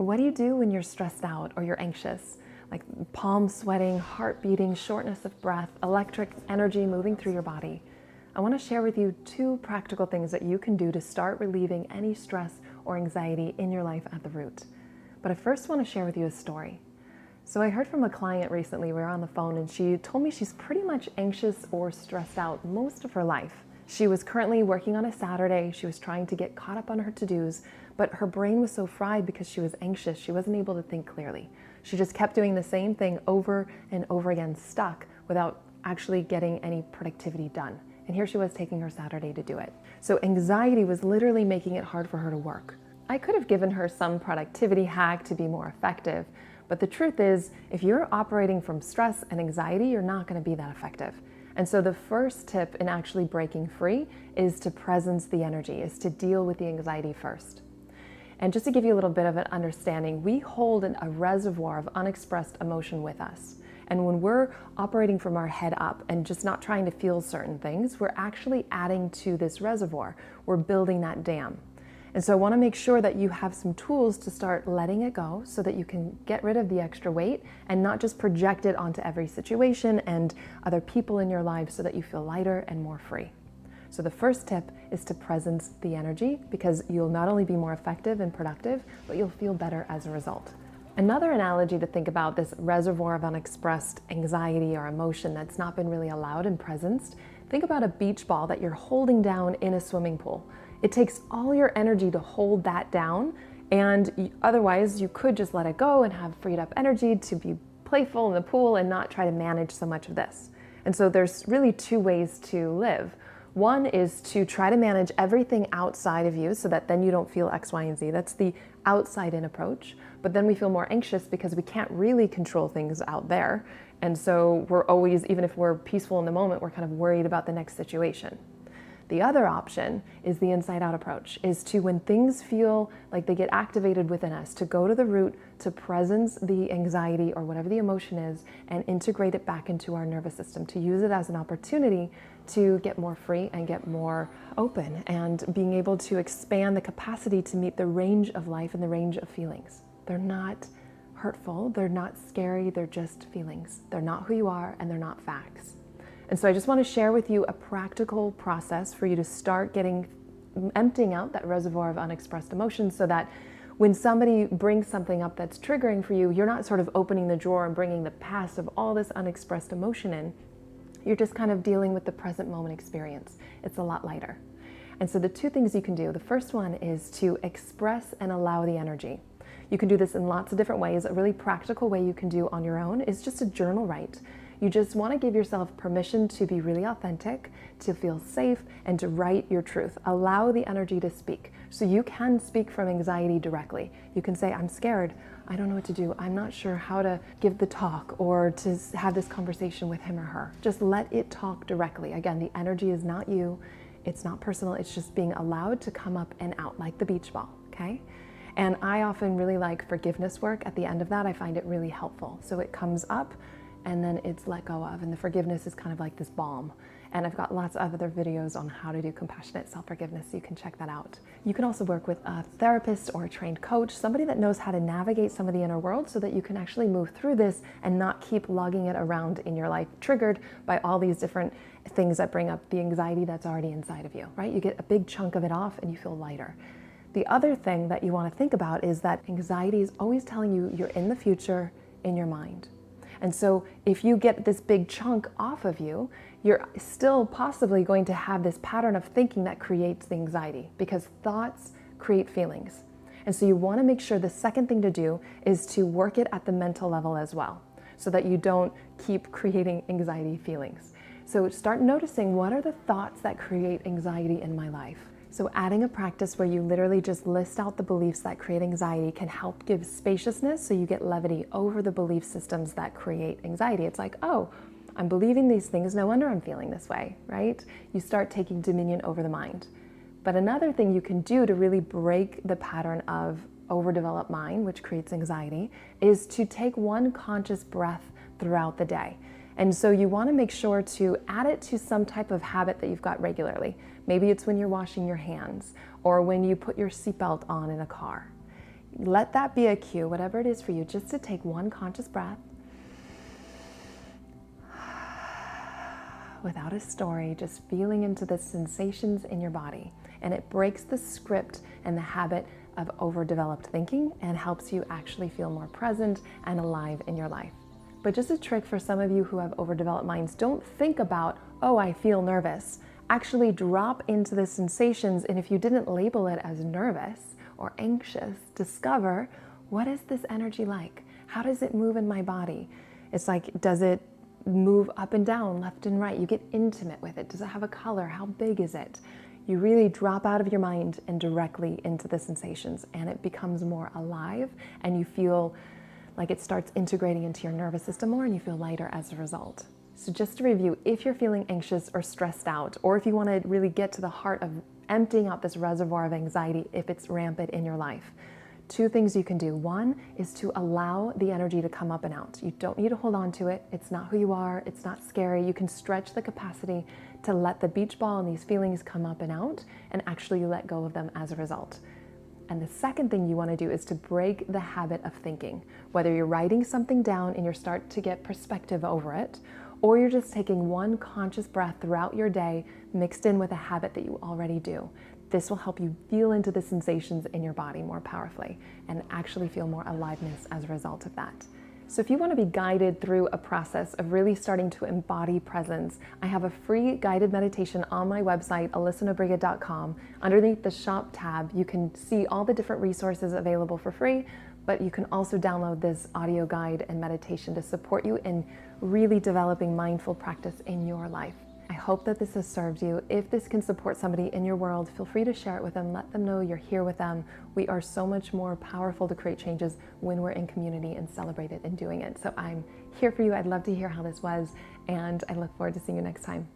What do you do when you're stressed out or you're anxious? Like palms sweating, heart beating, shortness of breath, electric energy moving through your body. I want to share with you 2 practical things that you can do to start relieving any stress or anxiety in your life at the root. But I first want to share with you a story. So I heard from a client recently, we were on the phone, and she told me she's pretty much anxious or stressed out most of her life. She was currently working on a Saturday. She was trying to get caught up on her to-dos, but her brain was so fried because she was anxious. She wasn't able to think clearly. She just kept doing the same thing over and over again, stuck without actually getting any productivity done. And here she was taking her Saturday to do it. So anxiety was literally making it hard for her to work. I could have given her some productivity hack to be more effective, but the truth is, if you're operating from stress and anxiety, you're not going to be that effective. And so the first tip in actually breaking free is to presence the energy, is to deal with the anxiety first. And just to give you a little bit of an understanding, we hold a reservoir of unexpressed emotion with us. And when we're operating from our head up and just not trying to feel certain things, we're actually adding to this reservoir. We're building that dam. And so I want to make sure that you have some tools to start letting it go so that you can get rid of the extra weight and not just project it onto every situation and other people in your life so that you feel lighter and more free. So the first tip is to presence the energy, because you'll not only be more effective and productive, but you'll feel better as a result. Another analogy to think about this reservoir of unexpressed anxiety or emotion that's not been really allowed and presenced, think about a beach ball that you're holding down in a swimming pool. It takes all your energy to hold that down, and otherwise you could just let it go and have freed up energy to be playful in the pool and not try to manage so much of this. And so there's really 2 ways to live. One is to try to manage everything outside of you so that then you don't feel X, Y, and Z. That's the outside-in approach. But then we feel more anxious because we can't really control things out there. And so we're always, even if we're peaceful in the moment, we're kind of worried about the next situation. The other option is the inside-out approach, is to, when things feel like they get activated within us, to go to the root, to presence the anxiety or whatever the emotion is, and integrate it back into our nervous system, to use it as an opportunity to get more free and get more open, and being able to expand the capacity to meet the range of life and the range of feelings. They're not hurtful, they're not scary, they're just feelings. They're not who you are, and they're not facts. And so I just want to share with you a practical process for you to start emptying out that reservoir of unexpressed emotions, so that when somebody brings something up that's triggering for you, you're not sort of opening the drawer and bringing the past of all this unexpressed emotion in. You're just kind of dealing with the present moment experience. It's a lot lighter. And so the 2 things you can do, the first one is to express and allow the energy. You can do this in lots of different ways. A really practical way you can do on your own is just a journal write. You just want to give yourself permission to be really authentic, to feel safe, and to write your truth. Allow the energy to speak. So you can speak from anxiety directly. You can say, I'm scared. I don't know what to do. I'm not sure how to give the talk or to have this conversation with him or her. Just let it talk directly. Again, the energy is not you. It's not personal. It's just being allowed to come up and out like the beach ball, okay? And I often really like forgiveness work. At the end of that, I find it really helpful. So it comes up, and then it's let go of, and the forgiveness is kind of like this balm. And I've got lots of other videos on how to do compassionate self-forgiveness, so you can check that out. You can also work with a therapist or a trained coach, somebody that knows how to navigate some of the inner world so that you can actually move through this and not keep lugging it around in your life, triggered by all these different things that bring up the anxiety that's already inside of you, right? You get a big chunk of it off and you feel lighter. The other thing that you want to think about is that anxiety is always telling you you're in the future in your mind. And so if you get this big chunk off of you, you're still possibly going to have this pattern of thinking that creates the anxiety, because thoughts create feelings. And so you want to make sure the second thing to do is to work it at the mental level as well, so that you don't keep creating anxiety feelings. So start noticing, what are the thoughts that create anxiety in my life? So adding a practice where you literally just list out the beliefs that create anxiety can help give spaciousness, so you get levity over the belief systems that create anxiety. It's like, oh, I'm believing these things, no wonder I'm feeling this way, right? You start taking dominion over the mind. But another thing you can do to really break the pattern of overdeveloped mind, which creates anxiety, is to take one conscious breath throughout the day. And so you want to make sure to add it to some type of habit that you've got regularly. Maybe it's when you're washing your hands or when you put your seatbelt on in a car. let that be a cue, whatever it is for you, just to take one conscious breath without a story, just feeling into the sensations in your body. And it breaks the script and the habit of overdeveloped thinking and helps you actually feel more present and alive in your life. But just a trick for some of you who have overdeveloped minds, don't think about, oh, I feel nervous. Actually drop into the sensations, and if you didn't label it as nervous or anxious, discover, what is this energy like? How does it move in my body? It's like, does it move up and down, left and right? You get intimate with it. Does it have a color? How big is it? You really drop out of your mind and directly into the sensations, and it becomes more alive, and you feel like it starts integrating into your nervous system more, and you feel lighter as a result. So just to review, if you're feeling anxious or stressed out, or if you want to really get to the heart of emptying out this reservoir of anxiety if it's rampant in your life, two things you can do. One is to allow the energy to come up and out. You don't need to hold on to it. It's not who you are. It's not scary. You can stretch the capacity to let the beach ball and these feelings come up and out, and actually let go of them as a result. And the second thing you want to do is to break the habit of thinking. Whether you're writing something down and you start to get perspective over it, or you're just taking one conscious breath throughout your day mixed in with a habit that you already do. This will help you feel into the sensations in your body more powerfully and actually feel more aliveness as a result of that. So if you want to be guided through a process of really starting to embody presence, I have a free guided meditation on my website, alyssanobriga.com. Underneath the shop tab, you can see all the different resources available for free, but you can also download this audio guide and meditation to support you in really developing mindful practice in your life. I hope that this has served you. If this can support somebody in your world, feel free to share it with them. Let them know you're here with them. We are so much more powerful to create changes when we're in community and celebrate it and doing it. So I'm here for you. I'd love to hear how this was, and I look forward to seeing you next time.